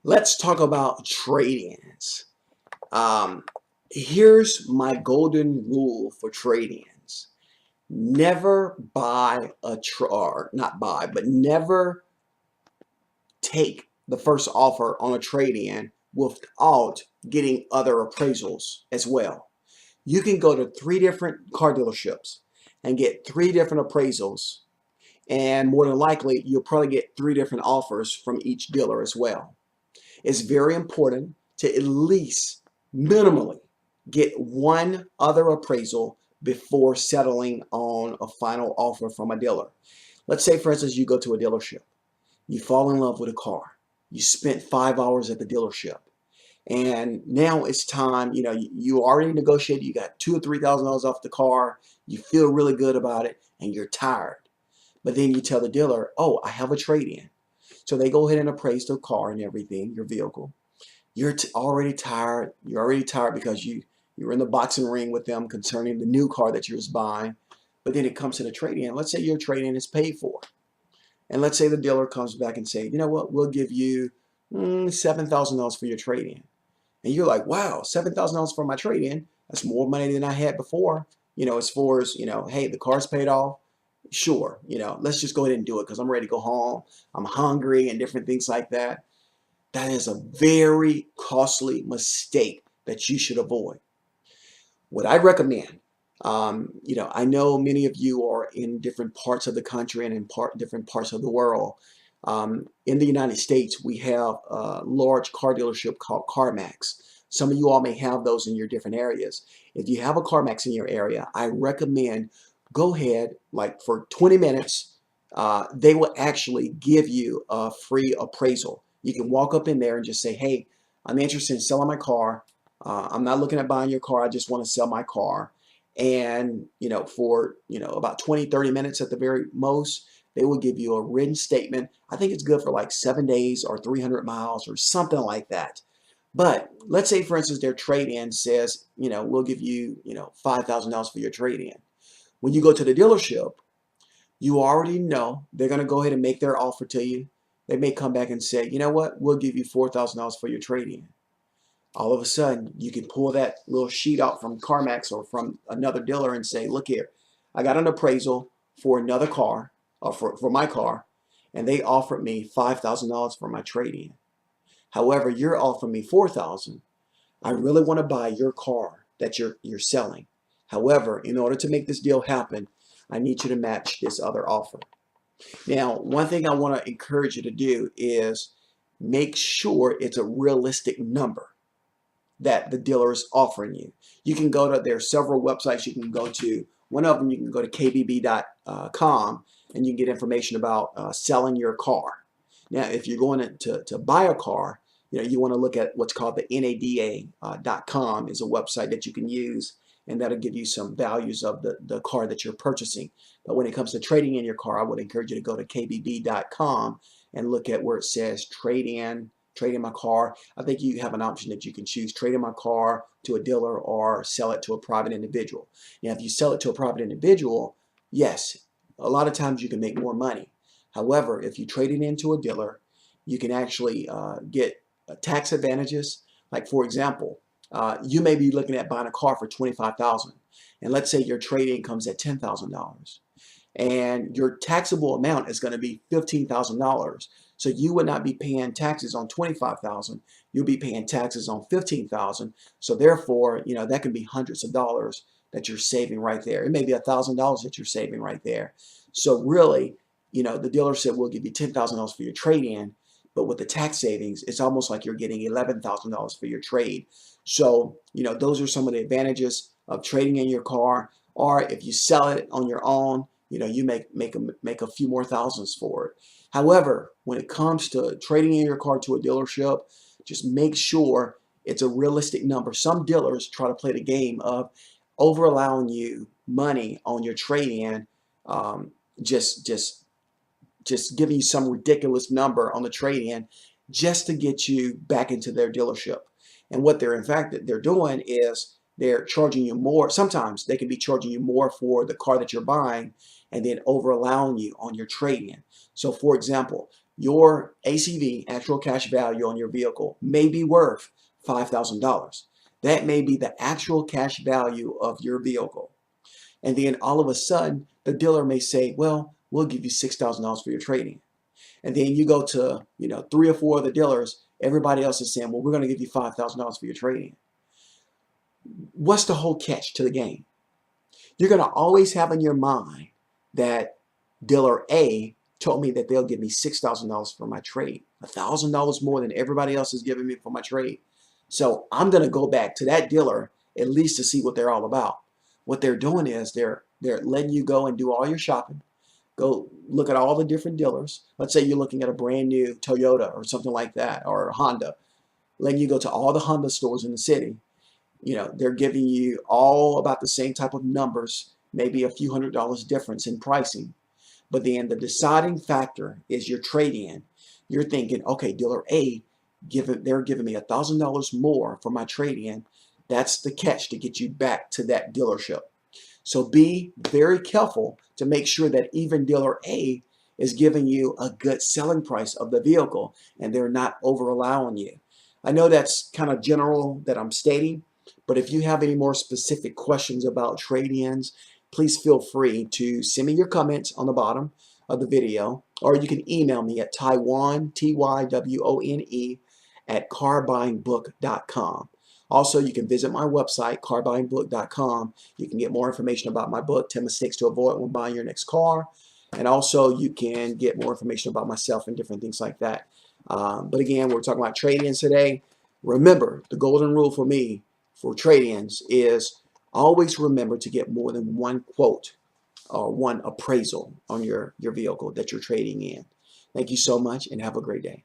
Let's talk about trade-ins. Um, Here's my golden rule for trade-ins. Never buy a or not buy, but never take the first offer on a trade-in without getting other appraisals as well. You can go to 3 different car dealerships and get 3 different appraisals, and more than likely, you'll probably get 3 different offers from each dealer as well. It's very important to at least minimally get one other appraisal before settling on a final offer from a dealer. Let's say, for instance, you go to a dealership, you fall in love with a car, you spent 5 hours at the dealership, and now it's time. You already negotiated, you got $2,000 or $3,000 off the car, you feel really good about it, and you're tired. But then you tell the dealer, oh, I have a trade-in. So they go ahead and appraise the car and everything, your vehicle. You're already tired. You're already tired because you're in the boxing ring with them concerning the new car that you're just buying. But then it comes to the trade-in. Let's say your trade-in is paid for. And let's say the dealer comes back and say, you know what, we'll give you $7,000 for your trade-in. And you're like, wow, $7,000 for my trade-in. That's more money than I had before. As far as, hey, the car's paid off. Sure, let's just go ahead and do it because I'm ready to go home. I'm hungry and different things like that. That is a very costly mistake that you should avoid. What I recommend, I know many of you are in different parts of the country and in different parts of the world. In the United States, we have a large car dealership called CarMax. Some of you all may have those in your different areas. If you have a CarMax in your area, I recommend go ahead, like for 20 minutes, they will actually give you a free appraisal. You can walk up in there and just say, hey, I'm interested in selling my car. I'm not looking at buying your car. I just want to sell my car. And, for, about 20, 30 minutes at the very most, they will give you a written statement. I think it's good for like 7 days or 300 miles or something like that. But let's say, for instance, their trade-in says, we'll give you, $5,000 for your trade-in. When you go to the dealership, you already know they're going to go ahead and make their offer to you. They may come back and say, you know what, we'll give you $4,000 for your trade-in. All of a sudden, you can pull that little sheet out from CarMax or from another dealer and say, look here, I got an appraisal for another car, or for my car, and they offered me $5,000 for my trade-in. However, you're offering me $4,000. I really want to buy your car that you're selling. However, in order to make this deal happen, I need you to match this other offer. Now, one thing I want to encourage you to do is make sure it's a realistic number that the dealer is offering you. You can go to, there are several websites you can go to. One of them, you can go to kbb.com and you can get information about selling your car. Now, if you're going to buy a car, you want to look at what's called the NADA.com is a website that you can use, and that'll give you some values of the car that you're purchasing. But when it comes to trading in your car, I would encourage you to go to kbb.com and look at where it says trade in my car. I think you have an option that you can choose trade in my car to a dealer or sell it to a private individual. Now, if you sell it to a private individual, yes, a lot of times you can make more money. However, if you trade it into a dealer, you can actually get tax advantages. Like, for example, you may be looking at buying a car for $25,000, and let's say your trade-in comes at $10,000, and your taxable amount is going to be $15,000. So you would not be paying taxes on $25,000. You'll be paying taxes on $15,000. So therefore, that can be hundreds of dollars that you're saving right there. It may be $1,000 that you're saving right there. So really, the dealer said we'll give you $10,000 for your trade-in, but with the tax savings, it's almost like you're getting $11,000 for your trade. So, those are some of the advantages of trading in your car. Or if you sell it on your own, you make a few more thousands for it. However, when it comes to trading in your car to a dealership, just make sure it's a realistic number. Some dealers try to play the game of over allowing you money on your trade-in, um, just just just giving you some ridiculous number on the trade-in just to get you back into their dealership. And what they're in fact that they're doing is they're charging you more. Sometimes they can be charging you more for the car that you're buying and then over allowing you on your trade-in. So for example, your ACV, actual cash value on your vehicle, may be worth $5,000. That may be the actual cash value of your vehicle. And then all of a sudden, the dealer may say, well, we'll give you $6,000 for your trade-in. And then you go to, 3 or 4 other dealers, everybody else is saying, well, we're going to give you $5,000 for your trade-in. What's the whole catch to the game? You're going to always have in your mind that dealer A told me that they'll give me $6,000 for my trade, $1,000 more than everybody else is giving me for my trade. So I'm going to go back to that dealer at least to see what they're all about. What they're doing is they're letting you go and do all your shopping. Go look at all the different dealers. Let's say you're looking at a brand new Toyota or something like that, or a Honda. Letting you go to all the Honda stores in the city. They're giving you all about the same type of numbers, maybe a few $100s difference in pricing. But then the deciding factor is your trade-in. You're thinking, okay, dealer A, they're giving me $1,000 more for my trade-in. That's the catch to get you back to that dealership. So be very careful to make sure that even dealer A is giving you a good selling price of the vehicle and they're not over allowing you. I know that's kind of general that I'm stating, but if you have any more specific questions about trade-ins, please feel free to send me your comments on the bottom of the video, or you can email me at Tywone, Tywone, at carbuyingbook.com. Also, you can visit my website, carbuyingbook.com. You can get more information about my book, 10 Mistakes to Avoid When Buying Your Next Car. And also, you can get more information about myself and different things like that. But again, we're talking about trade-ins today. Remember, the golden rule for me for trade-ins is always remember to get more than one quote or one appraisal on your vehicle that you're trading in. Thank you so much and have a great day.